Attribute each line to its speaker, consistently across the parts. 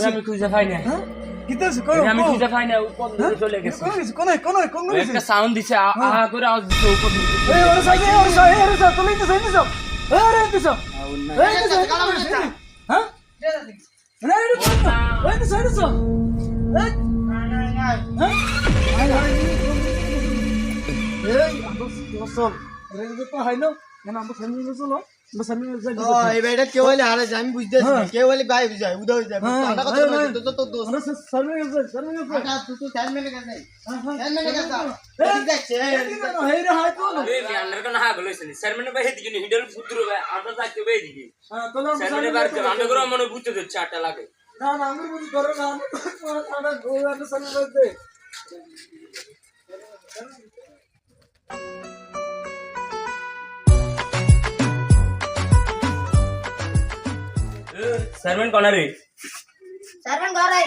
Speaker 1: আমি খুঁজে পাই না আমি খুঁজে পাই না উপর দিকে চলে গেছে একটা সাউন্ড দিছে আহা করে আওয়াজ দিছে উপর দিকে
Speaker 2: কেউ হলে হারে যায় আমি বুঝতেছি কেউ হলে ভাই বুঝায় উদয় হয়ে যায়
Speaker 1: সারমেন কোনারে
Speaker 3: চেয়ারম্যান ঘরে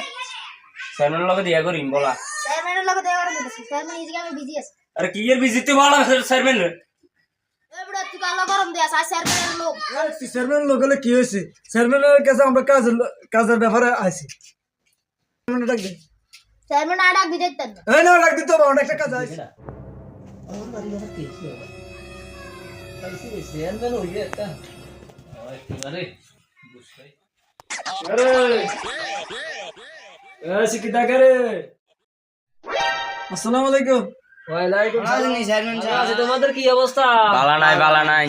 Speaker 1: সারমেনের লগে দিয়া করিম বলা
Speaker 3: চেয়ারম্যানের লগে দেখা করে দিতেছি চেয়ারম্যান এই জায়গায় আমি বিজি আছি
Speaker 1: আরে কি এর বিজিতে বলা সারমেন
Speaker 3: এই বড় তুই কালো গরম দিয়া আছে চেয়ারম্যানের লোক
Speaker 2: চেয়ারম্যান লোক হলে কি হয়েছে চেয়ারম্যানের কাছে আমরা কাজের ব্যাপারে আইছি ডাক দে
Speaker 3: চেয়ারম্যান আডাক দিতেন
Speaker 2: এই না ডাক দিতে হবে অনেক একটা কাজ আছে আসসালামু আলাইকুম
Speaker 1: তোমাদের কি অবস্থা? বালা নাই